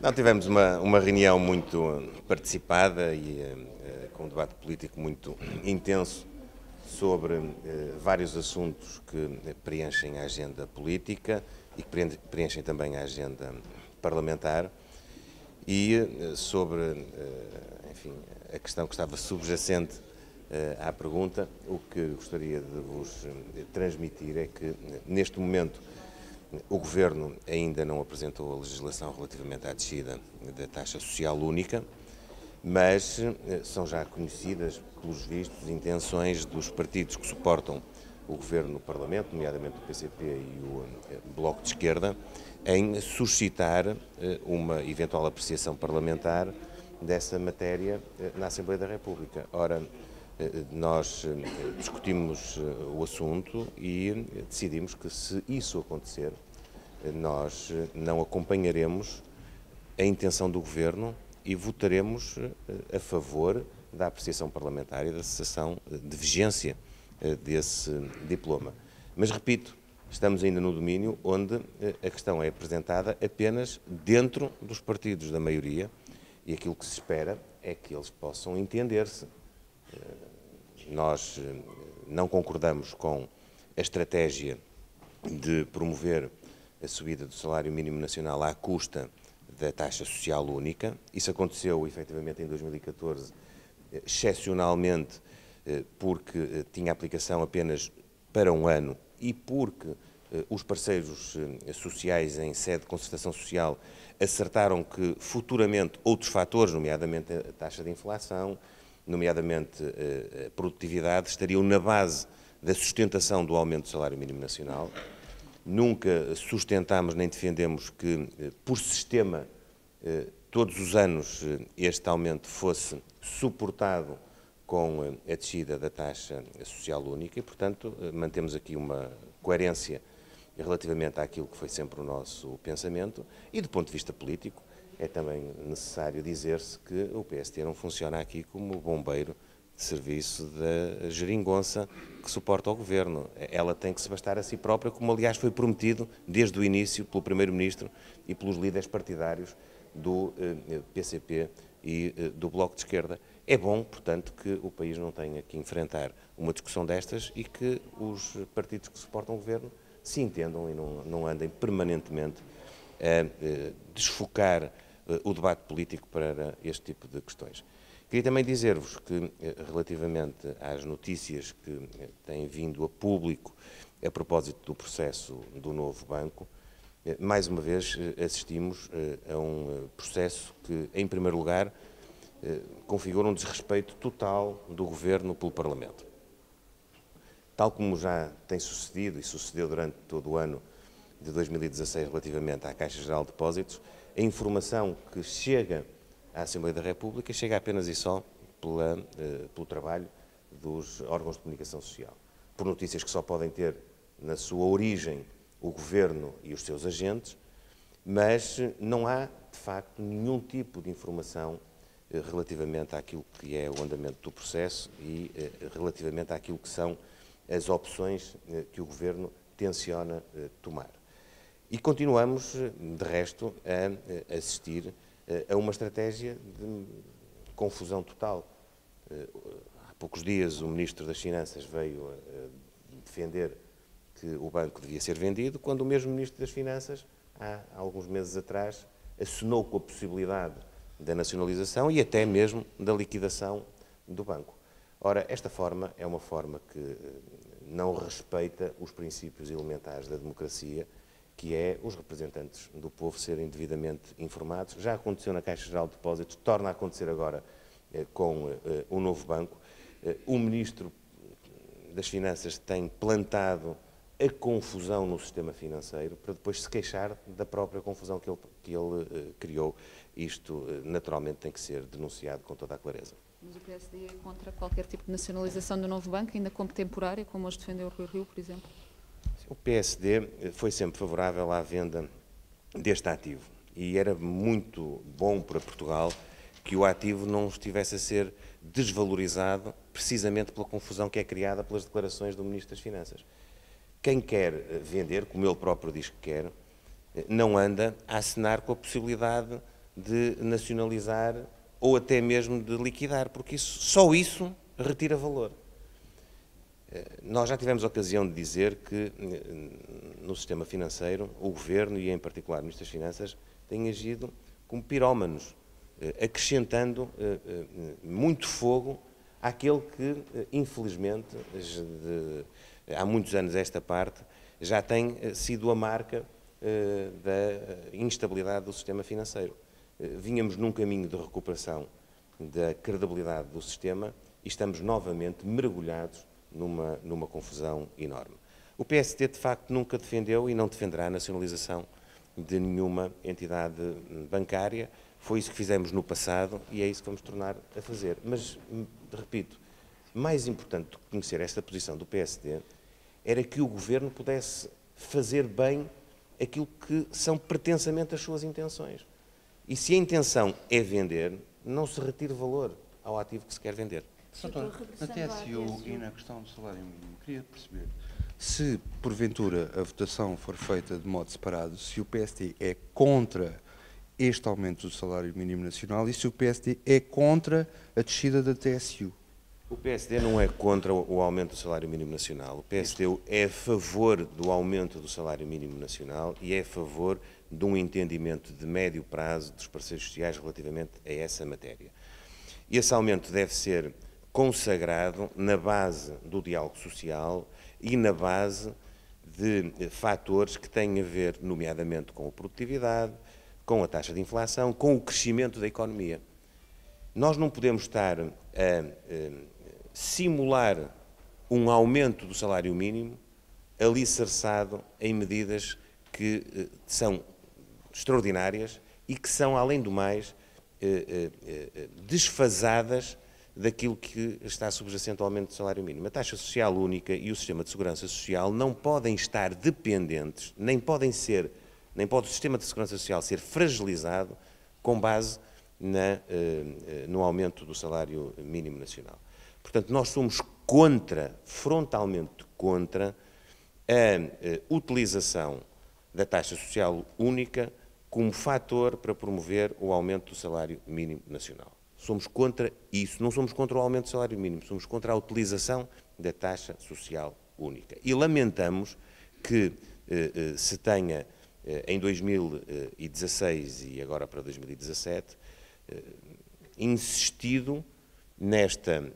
Não, tivemos uma reunião muito participada e com um debate político muito intenso sobre vários assuntos que preenchem a agenda política e que preenchem também a agenda parlamentar e sobre, enfim, a questão que estava subjacente à pergunta, o que gostaria de vos transmitir é que, neste momento, o Governo ainda não apresentou a legislação relativamente à descida da taxa social única, mas são já conhecidas, pelos vistos, intenções dos partidos que suportam o Governo no Parlamento, nomeadamente o PCP e o Bloco de Esquerda, em suscitar uma eventual apreciação parlamentar dessa matéria na Assembleia da República. Ora, nós discutimos o assunto e decidimos que, se isso acontecer, nós não acompanharemos a intenção do Governo e votaremos a favor da apreciação parlamentar e da cessação de vigência desse diploma. Mas, repito, estamos ainda no domínio onde a questão é apresentada apenas dentro dos partidos da maioria e aquilo que se espera é que eles possam entender-se. Nós não concordamos com a estratégia de promover a subida do salário mínimo nacional à custa da taxa social única. Isso aconteceu, efetivamente, em 2014, excepcionalmente, porque tinha aplicação apenas para um ano e porque os parceiros sociais em sede de concertação social acertaram que futuramente outros fatores, nomeadamente a taxa de inflação, nomeadamente a produtividade, estariam na base da sustentação do aumento do salário mínimo nacional. Nunca sustentámos nem defendemos que, por sistema, todos os anos este aumento fosse suportado com a descida da taxa social única e, portanto, mantemos aqui uma coerência relativamente àquilo que foi sempre o nosso pensamento e, do ponto de vista político, é também necessário dizer-se que o PST não funciona aqui como bombeiro de serviço da geringonça que suporta o Governo. Ela tem que se bastar a si própria, como aliás foi prometido desde o início pelo Primeiro-Ministro e pelos líderes partidários do PCP e do Bloco de Esquerda. É bom, portanto, que o país não tenha que enfrentar uma discussão destas e que os partidos que suportam o Governo se entendam e não andem permanentemente a desfocar o debate político para este tipo de questões. Queria também dizer-vos que, relativamente às notícias que têm vindo a público a propósito do processo do novo banco, mais uma vez assistimos a um processo que, em primeiro lugar, configura um desrespeito total do Governo pelo Parlamento. Tal como já tem sucedido e sucedeu durante todo o ano de 2016 relativamente à Caixa Geral de Depósitos, a informação que chega à Assembleia da República chega apenas e só pelo trabalho dos órgãos de comunicação social, por notícias que só podem ter na sua origem o Governo e os seus agentes, mas não há, de facto, nenhum tipo de informação relativamente àquilo que é o andamento do processo e relativamente àquilo que são as opções que o Governo tenciona tomar. E continuamos, de resto, a assistir a uma estratégia de confusão total. Há poucos dias o Ministro das Finanças veio defender que o banco devia ser vendido, quando o mesmo Ministro das Finanças, há alguns meses atrás, assinou com a possibilidade da nacionalização e até mesmo da liquidação do banco. Ora, esta forma é uma forma que não respeita os princípios elementares da democracia, que é os representantes do povo serem devidamente informados. Já aconteceu na Caixa Geral de Depósitos, torna a acontecer agora com o novo banco. O Ministro das Finanças tem plantado a confusão no sistema financeiro para depois se queixar da própria confusão que ele criou. Isto, naturalmente, tem que ser denunciado com toda a clareza. Mas o PSD é contra qualquer tipo de nacionalização do novo banco, ainda como temporária, como hoje defendeu o Rui Rio, por exemplo? O PSD foi sempre favorável à venda deste ativo e era muito bom para Portugal que o ativo não estivesse a ser desvalorizado precisamente pela confusão que é criada pelas declarações do Ministro das Finanças. Quem quer vender, como ele próprio diz que quer, não anda a acenar com a possibilidade de nacionalizar ou até mesmo de liquidar, porque só isso retira valor. Nós já tivemos a ocasião de dizer que no sistema financeiro o Governo e em particular o Ministro das Finanças têm agido como pirómanos, acrescentando muito fogo àquele que, infelizmente, há muitos anos esta parte, já tem sido a marca da instabilidade do sistema financeiro. Vínhamos num caminho de recuperação da credibilidade do sistema e estamos novamente mergulhados numa confusão enorme. O PSD, de facto, nunca defendeu e não defenderá a nacionalização de nenhuma entidade bancária. Foi isso que fizemos no passado e é isso que vamos tornar a fazer. Mas, repito, mais importante do que conhecer esta posição do PSD era que o Governo pudesse fazer bem aquilo que são pretensamente as suas intenções. E se a intenção é vender, não se retire valor ao ativo que se quer vender. Doutor, na TSU e na questão do salário mínimo, queria perceber se, porventura, a votação for feita de modo separado, se o PSD é contra este aumento do salário mínimo nacional e se o PSD é contra a descida da TSU. O PSD não é contra o aumento do salário mínimo nacional. O PSD é a favor do aumento do salário mínimo nacional e é a favor de um entendimento de médio prazo dos parceiros sociais relativamente a essa matéria. Esse aumento deve ser consagrado na base do diálogo social e na base de fatores que têm a ver, nomeadamente, com a produtividade, com a taxa de inflação, com o crescimento da economia. Nós não podemos estar a simular um aumento do salário mínimo alicerçado em medidas que são extraordinárias e que são, além do mais, desfasadas daquilo que está subjacente ao aumento do salário mínimo. A taxa social única e o sistema de segurança social não podem estar dependentes, nem pode o sistema de segurança social ser fragilizado com base no aumento do salário mínimo nacional. Portanto, nós somos frontalmente contra a utilização da taxa social única como fator para promover o aumento do salário mínimo nacional. Somos contra isso, não somos contra o aumento do salário mínimo, somos contra a utilização da taxa social única. E lamentamos que se tenha, em 2016 e agora para 2017, insistido nesta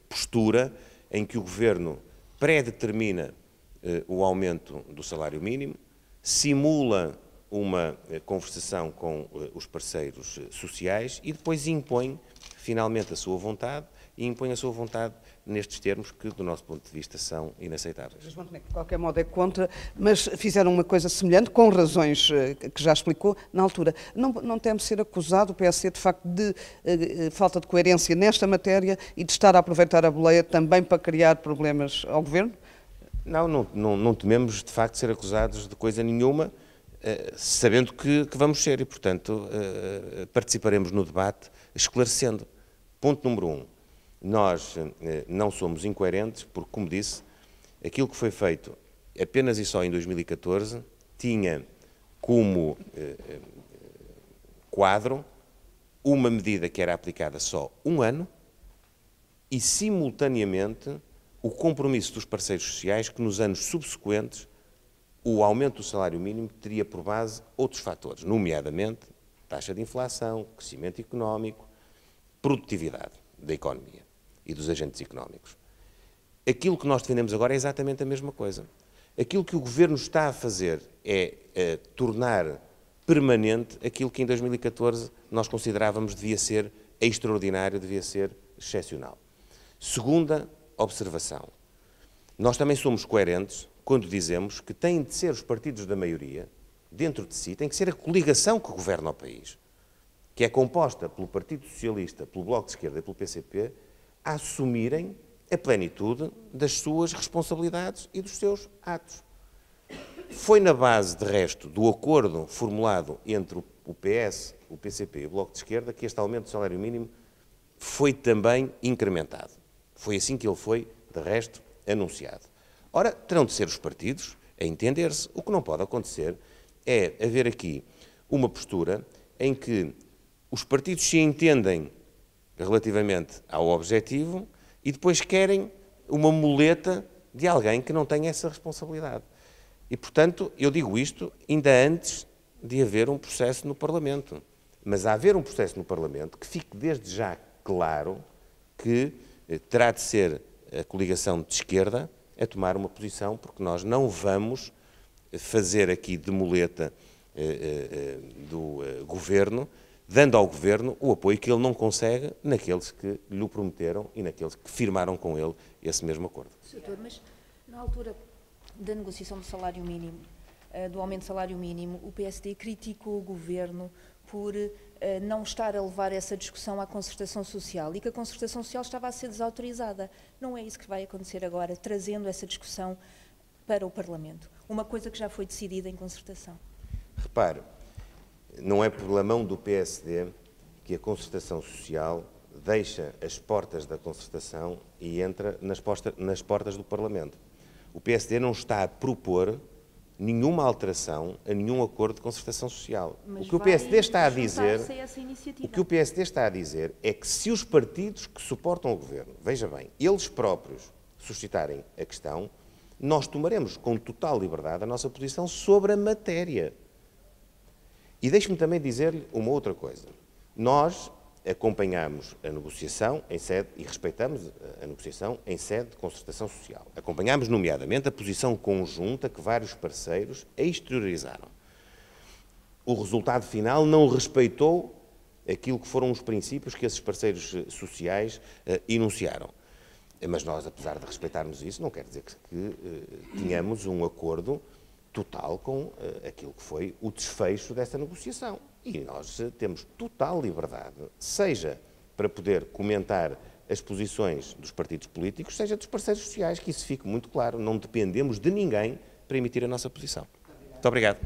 postura em que o Governo predetermina o aumento do salário mínimo, simula uma conversação com os parceiros sociais e depois impõe finalmente a sua vontade e impõe a sua vontade nestes termos que, do nosso ponto de vista, são inaceitáveis. De qualquer modo é contra, mas fizeram uma coisa semelhante, com razões que já explicou na altura. Não teme ser acusado o PSD, de facto, de falta de coerência nesta matéria e de estar a aproveitar a boleia também para criar problemas ao Governo? Não tememos, de facto, ser acusados de coisa nenhuma, sabendo que vamos ser e, portanto, participaremos no debate esclarecendo. Ponto número 1. Nós não somos incoerentes porque, como disse, aquilo que foi feito apenas e só em 2014 tinha como quadro uma medida que era aplicada só um ano e, simultaneamente, o compromisso dos parceiros sociais que, nos anos subsequentes, o aumento do salário mínimo teria por base outros fatores, nomeadamente taxa de inflação, crescimento económico, produtividade da economia e dos agentes económicos. Aquilo que nós defendemos agora é exatamente a mesma coisa. Aquilo que o Governo está a fazer é tornar permanente aquilo que em 2014 nós considerávamos devia ser extraordinário, devia ser excepcional. Segunda observação. Nós também somos coerentes quando dizemos que têm de ser os partidos da maioria, dentro de si, tem que ser a coligação que governa o país, que é composta pelo Partido Socialista, pelo Bloco de Esquerda e pelo PCP, a assumirem a plenitude das suas responsabilidades e dos seus atos. Foi na base, de resto, do acordo formulado entre o PS, o PCP e o Bloco de Esquerda que este aumento do salário mínimo foi também incrementado. Foi assim que ele foi, de resto, anunciado. Ora, terão de ser os partidos a entender-se. O que não pode acontecer é haver aqui uma postura em que os partidos se entendem relativamente ao objetivo e depois querem uma muleta de alguém que não tem essa responsabilidade. E, portanto, eu digo isto ainda antes de haver um processo no Parlamento. Mas a haver um processo no Parlamento, que fique desde já claro que terá de ser a coligação de esquerda a tomar uma posição, porque nós não vamos fazer aqui de muleta do Governo, dando ao Governo o apoio que ele não consegue naqueles que lhe prometeram e naqueles que firmaram com ele esse mesmo acordo. Doutor, mas na altura da negociação do salário mínimo, do aumento do salário mínimo, o PSD criticou o Governo por não estar a levar essa discussão à concertação social e que a concertação social estava a ser desautorizada. Não é isso que vai acontecer agora, trazendo essa discussão para o Parlamento? Uma coisa que já foi decidida em concertação. Repare, não é problemão do PSD que a concertação social deixa as portas da concertação e entra nas portas do Parlamento. O PSD não está a propor nenhuma alteração a nenhum acordo de concertação social. Mas o que o PSD está a dizer, o que o PSD está a dizer é que se os partidos que suportam o Governo, veja bem, eles próprios suscitarem a questão, nós tomaremos com total liberdade a nossa posição sobre a matéria. E deixe-me também dizer-lhe uma outra coisa. Nós acompanhamos a negociação em sede, e respeitamos a negociação em sede de concertação social. Acompanhamos, nomeadamente, a posição conjunta que vários parceiros exteriorizaram. O resultado final não respeitou aquilo que foram os princípios que esses parceiros sociais enunciaram. Mas nós, apesar de respeitarmos isso, não quer dizer que tenhamos um acordo total com aquilo que foi o desfecho dessa negociação. E nós temos total liberdade, seja para poder comentar as posições dos partidos políticos, seja dos parceiros sociais, que isso fique muito claro. Não dependemos de ninguém para emitir a nossa posição. Muito obrigado.